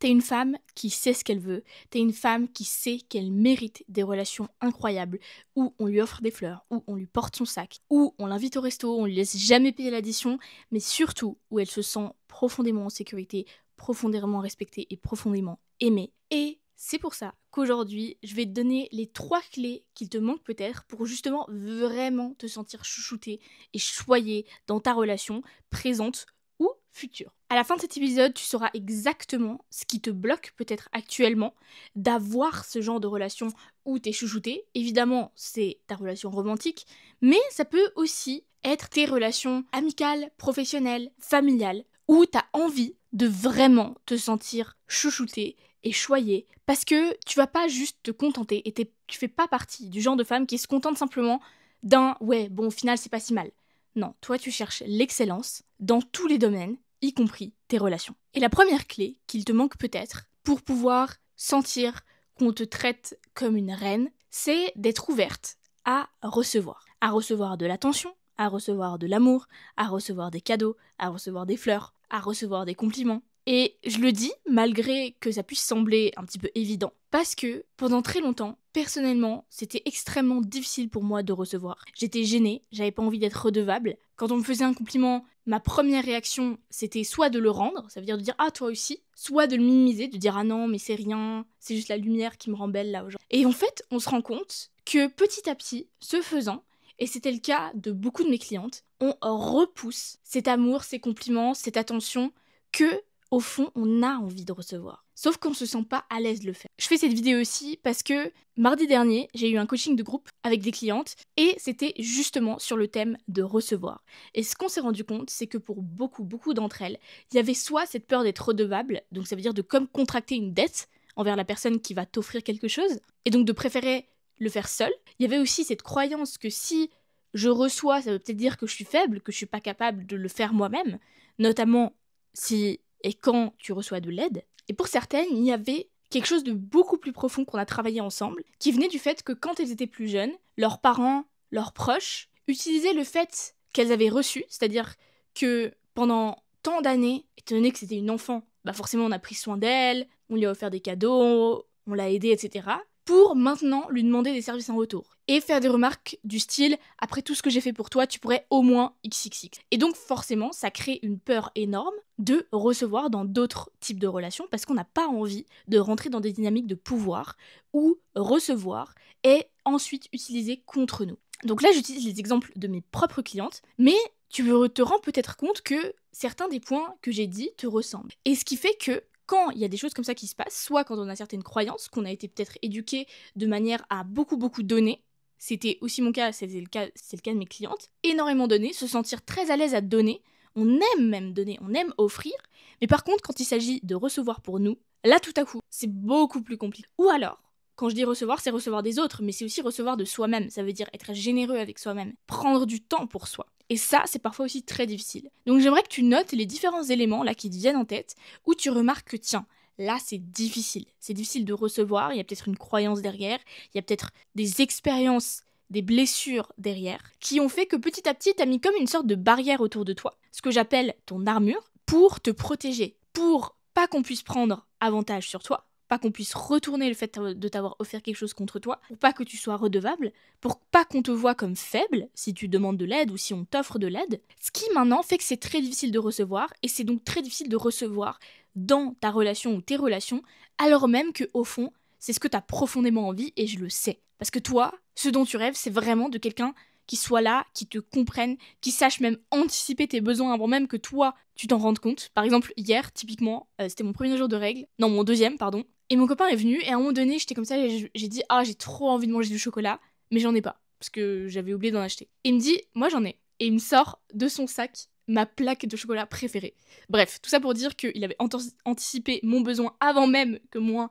T'es une femme qui sait ce qu'elle veut, t'es une femme qui sait qu'elle mérite des relations incroyables, où on lui offre des fleurs, où on lui porte son sac, où on l'invite au resto, on lui laisse jamais payer l'addition, mais surtout où elle se sent profondément en sécurité, profondément respectée et profondément aimée. Et c'est pour ça qu'aujourd'hui, je vais te donner les 3 clés qu'il te manque peut-être pour justement vraiment te sentir chouchoutée et choyée dans ta relation présente ou future. À la fin de cet épisode, tu sauras exactement ce qui te bloque peut-être actuellement d'avoir ce genre de relation où t'es chouchoutée. Évidemment, c'est ta relation romantique, mais ça peut aussi être tes relations amicales, professionnelles, familiales, où t'as envie de vraiment te sentir chouchoutée et choyée, parce que tu vas pas juste te contenter et tu fais pas partie du genre de femme qui se contente simplement d'un ouais, bon, au final, c'est pas si mal. Non, toi, tu cherches l'excellence dans tous les domaines, y compris tes relations. Et la première clé qu'il te manque peut-être pour pouvoir sentir qu'on te traite comme une reine, c'est d'être ouverte à recevoir de l'attention, à recevoir de l'amour, à recevoir des cadeaux, à recevoir des fleurs, à recevoir des compliments. Et je le dis malgré que ça puisse sembler un petit peu évident, parce que pendant très longtemps, personnellement, c'était extrêmement difficile pour moi de recevoir. J'étais gênée, j'avais pas envie d'être redevable. Quand on me faisait un compliment, ma première réaction, c'était soit de le rendre, ça veut dire de dire « Ah, toi aussi », soit de le minimiser, de dire « Ah non, mais c'est rien, c'est juste la lumière qui me rend belle là aujourd'hui ». Et en fait, on se rend compte que petit à petit, ce faisant, et c'était le cas de beaucoup de mes clientes, on repousse cet amour, ces compliments, cette attention que au fond, on a envie de recevoir. Sauf qu'on se sent pas à l'aise de le faire. Je fais cette vidéo aussi parce que mardi dernier, j'ai eu un coaching de groupe avec des clientes et c'était justement sur le thème de recevoir. Et ce qu'on s'est rendu compte, c'est que pour beaucoup d'entre elles, il y avait soit cette peur d'être redevable, donc ça veut dire de comme contracter une dette envers la personne qui va t'offrir quelque chose, et donc de préférer le faire seul. Il y avait aussi cette croyance que si je reçois, ça veut peut-être dire que je suis faible, que je suis pas capable de le faire moi-même, notamment si et quand tu reçois de l'aide. Et pour certaines, il y avait quelque chose de beaucoup plus profond qu'on a travaillé ensemble, qui venait du fait que quand elles étaient plus jeunes, leurs parents, leurs proches, utilisaient le fait qu'elles avaient reçu, c'est-à-dire que pendant tant d'années, étant donné que c'était une enfant, bah forcément on a pris soin d'elle, on lui a offert des cadeaux, on l'a aidée, etc., pour maintenant lui demander des services en retour. Et faire des remarques du style « Après tout ce que j'ai fait pour toi, tu pourrais au moins XXX ». Et donc forcément, ça crée une peur énorme de recevoir dans d'autres types de relations parce qu'on n'a pas envie de rentrer dans des dynamiques de pouvoir où recevoir est ensuite utilisé contre nous. Donc là, j'utilise les exemples de mes propres clientes, mais tu te rends peut-être compte que certains des points que j'ai dit te ressemblent. Et ce qui fait que quand il y a des choses comme ça qui se passent, soit quand on a certaines croyances, qu'on a été peut-être éduqué de manière à beaucoup donner, c'était aussi mon cas, c'est le cas de mes clientes, énormément donner, se sentir très à l'aise à donner, on aime même donner, on aime offrir, mais par contre quand il s'agit de recevoir pour nous, là tout à coup, c'est beaucoup plus compliqué. Ou alors, quand je dis recevoir, c'est recevoir des autres, mais c'est aussi recevoir de soi-même, ça veut dire être généreux avec soi-même, prendre du temps pour soi. Et ça, c'est parfois aussi très difficile. Donc j'aimerais que tu notes les différents éléments là qui te viennent en tête, où tu remarques que tiens, là c'est difficile. C'est difficile de recevoir, il y a peut-être une croyance derrière, il y a peut-être des expériences, des blessures derrière, qui ont fait que petit à petit, t'as mis comme une sorte de barrière autour de toi, ce que j'appelle ton armure, pour te protéger, pour pas qu'on puisse prendre avantage sur toi, pas qu'on puisse retourner le fait de t'avoir offert quelque chose contre toi, pour pas que tu sois redevable, pour pas qu'on te voie comme faible si tu demandes de l'aide ou si on t'offre de l'aide, ce qui maintenant fait que c'est très difficile de recevoir, et c'est donc très difficile de recevoir dans ta relation ou tes relations, alors même que au fond, c'est ce que t'as profondément envie, et je le sais. Parce que toi, ce dont tu rêves, c'est vraiment de quelqu'un qui soit là, qui te comprenne, qui sache même anticiper tes besoins avant même que toi, tu t'en rendes compte. Par exemple, hier, typiquement, c'était mon premier jour de règles, non, mon deuxième, pardon, et mon copain est venu, et à un moment donné, j'étais comme ça, et j'ai dit « Ah, j'ai trop envie de manger du chocolat, mais j'en ai pas, parce que j'avais oublié d'en acheter. » Et il me dit « Moi, j'en ai. » Et il me sort de son sac ma plaque de chocolat préférée. Bref, tout ça pour dire qu'il avait anticipé mon besoin avant même que moi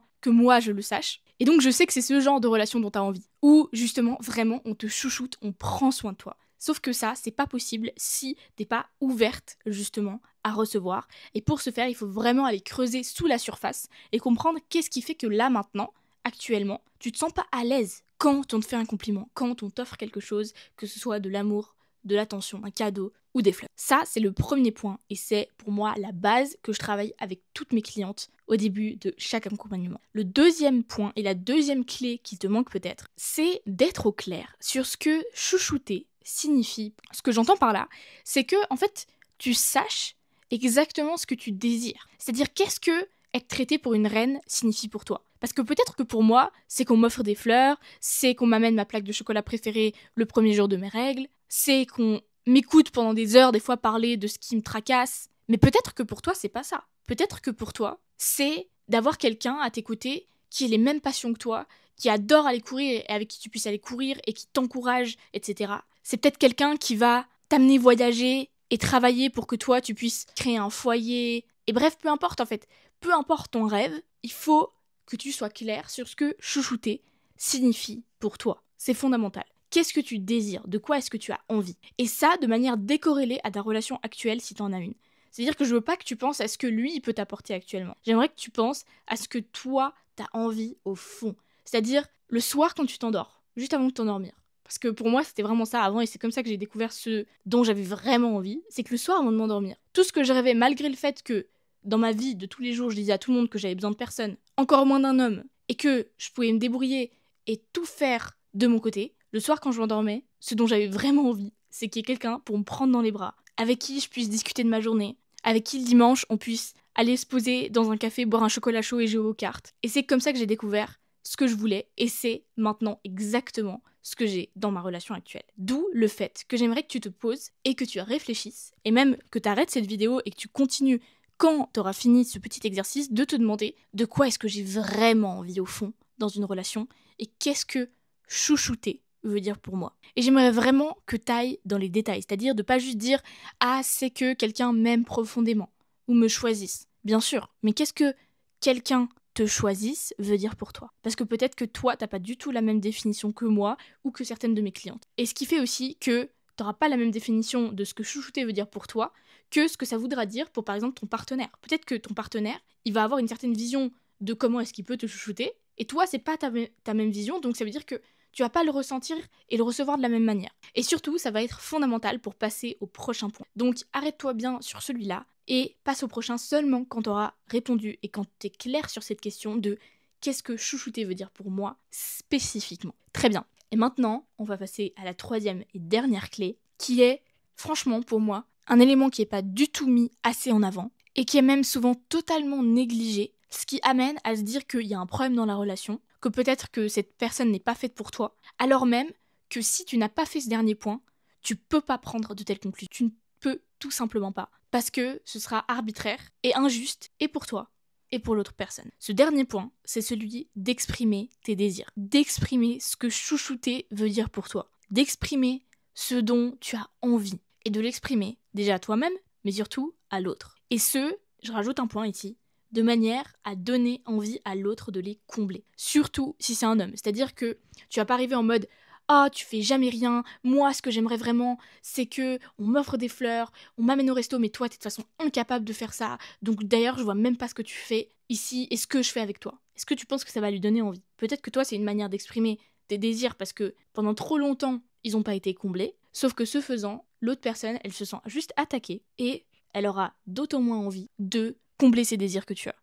je le sache. Et donc je sais que c'est ce genre de relation dont t'as envie. Où justement, vraiment, on te chouchoute, on prend soin de toi. Sauf que ça, c'est pas possible si t'es pas ouverte, justement, à recevoir. Et pour ce faire, il faut vraiment aller creuser sous la surface et comprendre qu'est-ce qui fait que là, maintenant, actuellement, tu te sens pas à l'aise quand on te fait un compliment, quand on t'offre quelque chose, que ce soit de l'amour, de l'attention, un cadeau ou des fleurs. Ça, c'est le premier point et c'est pour moi la base que je travaille avec toutes mes clientes au début de chaque accompagnement. Le deuxième point et la deuxième clé qui te manque peut-être, c'est d'être au clair sur ce que chouchouter signifie. Ce que j'entends par là, c'est que en fait, tu saches exactement ce que tu désires. C'est-à-dire qu'est-ce que être traité pour une reine signifie pour toi. Parce que peut-être que pour moi, c'est qu'on m'offre des fleurs, c'est qu'on m'amène ma plaque de chocolat préférée le premier jour de mes règles, c'est qu'on m'écoute pendant des heures, des fois parler de ce qui me tracasse. Mais peut-être que pour toi, c'est pas ça. Peut-être que pour toi, c'est d'avoir quelqu'un à t'écouter qui ait les mêmes passions que toi, qui adore aller courir et avec qui tu puisses aller courir et qui t'encourage, etc. C'est peut-être quelqu'un qui va t'amener voyager et travailler pour que toi, tu puisses créer un foyer. Et bref, peu importe en fait. Peu importe ton rêve, il faut que tu sois clair sur ce que chouchouter signifie pour toi. C'est fondamental. Qu'est-ce que tu désires? De quoi est-ce que tu as envie? Et ça, de manière décorrélée à ta relation actuelle si tu en as une. C'est-à-dire que je veux pas que tu penses à ce que lui, il peut t'apporter actuellement. J'aimerais que tu penses à ce que toi, t'as envie au fond. C'est-à-dire le soir quand tu t'endors, juste avant de t'endormir. Parce que pour moi, c'était vraiment ça avant et c'est comme ça que j'ai découvert ce dont j'avais vraiment envie. C'est que le soir avant de m'endormir, tout ce que je rêvais, malgré le fait que dans ma vie de tous les jours, je disais à tout le monde que j'avais besoin de personne, encore moins d'un homme, et que je pouvais me débrouiller et tout faire de mon côté, le soir quand je m'endormais, ce dont j'avais vraiment envie, c'est qu'il y ait quelqu'un pour me prendre dans les bras, avec qui je puisse discuter de ma journée, avec qui le dimanche on puisse aller se poser dans un café, boire un chocolat chaud et jouer aux cartes. Et c'est comme ça que j'ai découvert ce que je voulais, et c'est maintenant exactement ce que j'ai dans ma relation actuelle. D'où le fait que j'aimerais que tu te poses et que tu réfléchisses, et même que tu arrêtes cette vidéo et que tu continues quand tu auras fini ce petit exercice, de te demander de quoi est-ce que j'ai vraiment envie au fond dans une relation et qu'est-ce que chouchouter veut dire pour moi. Et j'aimerais vraiment que tu ailles dans les détails, c'est-à-dire de pas juste dire « Ah, c'est que quelqu'un m'aime profondément » ou me choisisse. Bien sûr, mais qu'est-ce que quelqu'un te choisisse veut dire pour toi? Parce que peut-être que toi, t'as pas du tout la même définition que moi ou que certaines de mes clientes. Et ce qui fait aussi que t'auras pas la même définition de ce que chouchouter veut dire pour toi que ce que ça voudra dire pour, par exemple, ton partenaire. Peut-être que ton partenaire, il va avoir une certaine vision de comment est-ce qu'il peut te chouchouter, et toi, c'est pas ta même vision, donc ça veut dire que tu vas pas le ressentir et le recevoir de la même manière. Et surtout, ça va être fondamental pour passer au prochain point. Donc, arrête-toi bien sur celui-là et passe au prochain seulement quand tu auras répondu et quand tu es clair sur cette question de qu'est-ce que chouchouter veut dire pour moi spécifiquement. Très bien. Et maintenant, on va passer à la troisième et dernière clé, qui est, franchement, pour moi, un élément qui n'est pas du tout mis assez en avant et qui est même souvent totalement négligé, ce qui amène à se dire qu'il y a un problème dans la relation, que peut-être que cette personne n'est pas faite pour toi, alors même que si tu n'as pas fait ce dernier point, tu peux pas prendre de telles conclusions. Tu ne peux tout simplement pas, parce que ce sera arbitraire et injuste, et pour toi, et pour l'autre personne. Ce dernier point, c'est celui d'exprimer tes désirs, d'exprimer ce que chouchouter veut dire pour toi, d'exprimer ce dont tu as envie, et de l'exprimer déjà à toi-même, mais surtout à l'autre. Et ce, je rajoute un point ici, de manière à donner envie à l'autre de les combler. Surtout si c'est un homme. C'est-à-dire que tu vas pas arriver en mode « Ah, tu fais jamais rien, moi ce que j'aimerais vraiment, c'est que on m'offre des fleurs, on m'amène au resto, mais toi t'es de toute façon incapable de faire ça, donc d'ailleurs je vois même pas ce que tu fais ici et ce que je fais avec toi. » Est-ce que tu penses que ça va lui donner envie? Peut-être que toi c'est une manière d'exprimer tes désirs parce que pendant trop longtemps ils n'ont pas été comblés, sauf que ce faisant, l'autre personne elle se sent juste attaquée et elle aura d'autant moins envie de combler ces désirs que tu as.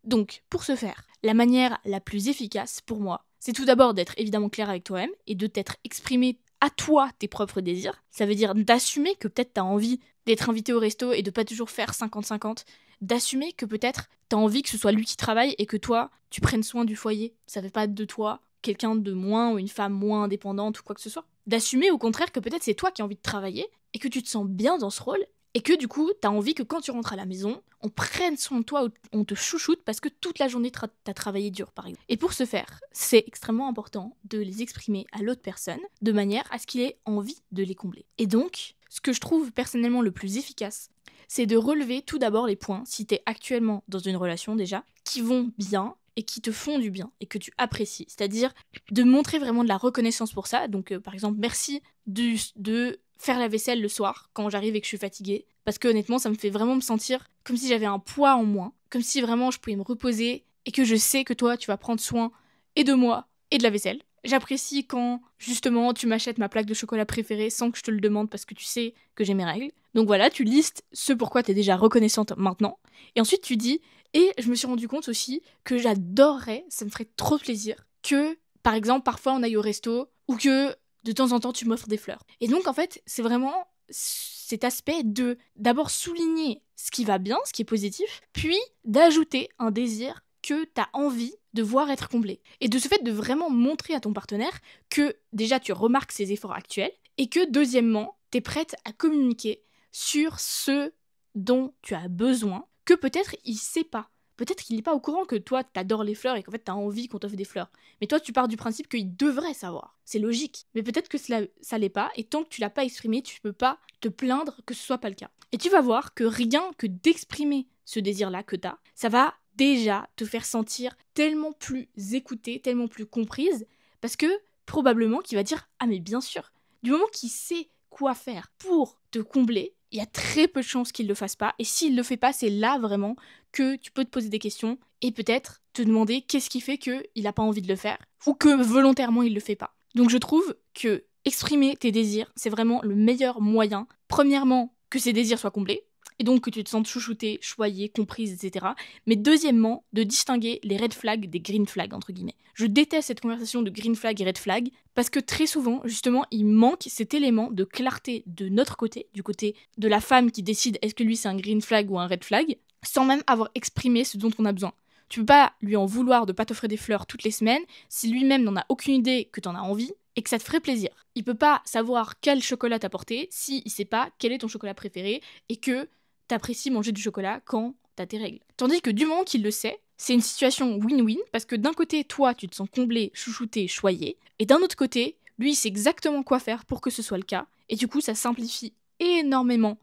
Donc, pour ce faire, la manière la plus efficace pour moi, c'est tout d'abord d'être évidemment clair avec toi-même et de t'être exprimé à toi tes propres désirs. Ça veut dire d'assumer que peut-être t'as envie d'être invité au resto et de pas toujours faire 50-50. D'assumer que peut-être t'as envie que ce soit lui qui travaille et que toi, tu prennes soin du foyer. Ça fait pas de toi quelqu'un de moins ou une femme moins indépendante ou quoi que ce soit. D'assumer au contraire que peut-être c'est toi qui as envie de travailler et que tu te sens bien dans ce rôle et que du coup, t'as envie que quand tu rentres à la maison, on prenne soin de toi, on te chouchoute parce que toute la journée, t'as travaillé dur, par exemple. Et pour ce faire, c'est extrêmement important de les exprimer à l'autre personne de manière à ce qu'il ait envie de les combler. Et donc, ce que je trouve personnellement le plus efficace, c'est de relever tout d'abord les points, si t'es actuellement dans une relation déjà, qui vont bien et qui te font du bien et que tu apprécies. C'est-à-dire de montrer vraiment de la reconnaissance pour ça. Donc, par exemple, merci de faire la vaisselle le soir quand j'arrive et que je suis fatiguée, parce que honnêtement ça me fait vraiment me sentir comme si j'avais un poids en moins, comme si vraiment je pouvais me reposer et que je sais que toi tu vas prendre soin et de moi et de la vaisselle. J'apprécie quand, justement, tu m'achètes ma plaque de chocolat préférée sans que je te le demande parce que tu sais que j'ai mes règles. Donc voilà, tu listes ce pourquoi tu es déjà reconnaissante maintenant. Et ensuite, tu dis, et je me suis rendu compte aussi que j'adorerais, ça me ferait trop plaisir, que, par exemple, parfois on aille au resto ou que de temps en temps tu m'offres des fleurs. Et donc, en fait, c'est vraiment cet aspect de d'abord souligner ce qui va bien, ce qui est positif, puis d'ajouter un désir que tu as envie de voir être comblé. Et de ce fait de vraiment montrer à ton partenaire que déjà tu remarques ses efforts actuels et que deuxièmement, tu es prête à communiquer sur ce dont tu as besoin, que peut-être il sait pas. Peut-être qu'il n'est pas au courant que toi, t'adores les fleurs et qu'en fait, t'as envie qu'on t'offre des fleurs. Mais toi, tu pars du principe qu'il devrait savoir. C'est logique. Mais peut-être que ça l'est pas, et tant que tu l'as pas exprimé, tu peux pas te plaindre que ce soit pas le cas. Et tu vas voir que rien que d'exprimer ce désir-là que t'as, ça va déjà te faire sentir tellement plus écoutée, tellement plus comprise, parce que probablement qu'il va dire « Ah mais bien sûr !» Du moment qu'il sait quoi faire pour te combler, il y a très peu de chances qu'il le fasse pas, et s'il le fait pas, c'est là vraiment que tu peux te poser des questions et peut-être te demander qu'est-ce qui fait qu'il n'a pas envie de le faire ou que volontairement il le fait pas. Donc je trouve que exprimer tes désirs, c'est vraiment le meilleur moyen. Premièrement, que ces désirs soient comblés et donc que tu te sentes chouchoutée, choyée, comprise, etc. Mais deuxièmement, de distinguer les red flags des green flags, entre guillemets. Je déteste cette conversation de green flag et red flag parce que très souvent, justement, il manque cet élément de clarté de notre côté, du côté de la femme qui décide est-ce que lui c'est un green flag ou un red flag, sans même avoir exprimé ce dont on a besoin. Tu peux pas lui en vouloir de pas t'offrir des fleurs toutes les semaines si lui-même n'en a aucune idée que t'en as envie et que ça te ferait plaisir. Il peut pas savoir quel chocolat t'apporter si il sait pas quel est ton chocolat préféré et que t'apprécies manger du chocolat quand t'as tes règles. Tandis que du moment qu'il le sait, c'est une situation win-win parce que d'un côté, toi, tu te sens comblé, chouchouté, choyé, et d'un autre côté, lui, il sait exactement quoi faire pour que ce soit le cas, et du coup, ça simplifie énormément,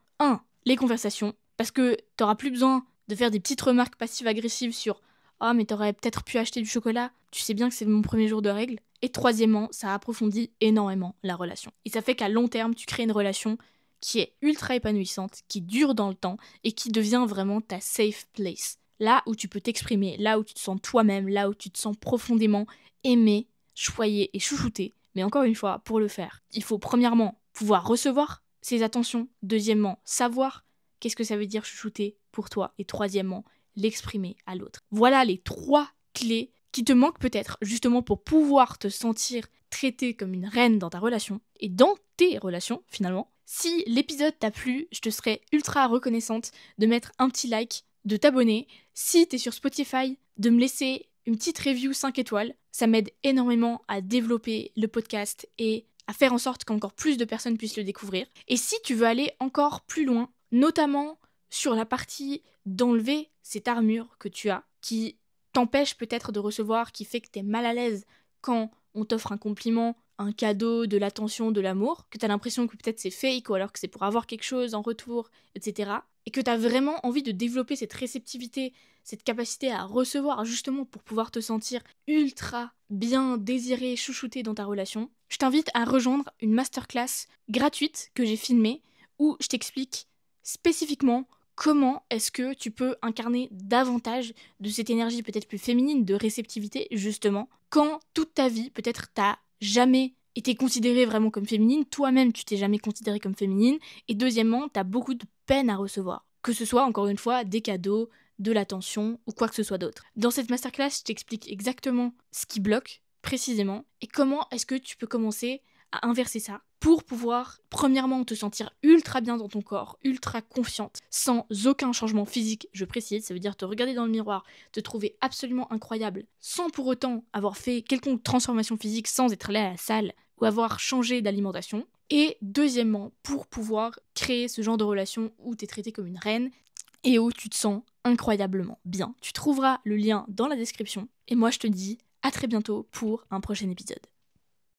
les conversations, parce que t'auras plus besoin de faire des petites remarques passives-agressives sur « Ah, mais t'aurais peut-être pu acheter du chocolat, tu sais bien que c'est mon premier jour de règles », et troisièmement, ça approfondit énormément la relation. Et ça fait qu'à long terme, tu crées une relation qui est ultra épanouissante, qui dure dans le temps et qui devient vraiment ta safe place. Là où tu peux t'exprimer, là où tu te sens toi-même, là où tu te sens profondément aimé, choyé et chouchouté. Mais encore une fois, pour le faire, il faut premièrement pouvoir recevoir ces attentions, deuxièmement, savoir qu'est-ce que ça veut dire chouchouter pour toi, et troisièmement, l'exprimer à l'autre. Voilà les 3 clés qui te manquent peut-être justement pour pouvoir te sentir traitée comme une reine dans ta relation et dans tes relations finalement. Si l'épisode t'a plu, je te serais ultra reconnaissante de mettre un petit like, de t'abonner. Si t'es sur Spotify, de me laisser une petite review 5 étoiles. Ça m'aide énormément à développer le podcast et à faire en sorte qu'encore plus de personnes puissent le découvrir. Et si tu veux aller encore plus loin, notamment sur la partie d'enlever cette armure que tu as, qui t'empêche peut-être de recevoir, qui fait que t'es mal à l'aise quand on t'offre un compliment, un cadeau, de l'attention, de l'amour, que t'as l'impression que peut-être c'est fake ou alors que c'est pour avoir quelque chose en retour, etc. Et que t'as vraiment envie de développer cette réceptivité, cette capacité à recevoir justement pour pouvoir te sentir ultra bien désiré, chouchouté dans ta relation, je t'invite à rejoindre une masterclass gratuite que j'ai filmée où je t'explique spécifiquement comment est-ce que tu peux incarner davantage de cette énergie peut-être plus féminine de réceptivité justement quand toute ta vie peut-être t'as jamais été considérée vraiment comme féminine, toi-même tu t'es jamais considérée comme féminine, et deuxièmement t'as beaucoup de peine à recevoir, que ce soit encore une fois des cadeaux, de l'attention ou quoi que ce soit d'autre. Dans cette masterclass je t'explique exactement ce qui bloque précisément et comment est-ce que tu peux commencer à inverser ça pour pouvoir, premièrement, te sentir ultra bien dans ton corps, ultra confiante, sans aucun changement physique, je précise, ça veut dire te regarder dans le miroir, te trouver absolument incroyable, sans pour autant avoir fait quelconque transformation physique, sans être allé à la salle ou avoir changé d'alimentation. Et deuxièmement, pour pouvoir créer ce genre de relation où tu es traitée comme une reine et où tu te sens incroyablement bien. Tu trouveras le lien dans la description. Et moi, je te dis à très bientôt pour un prochain épisode.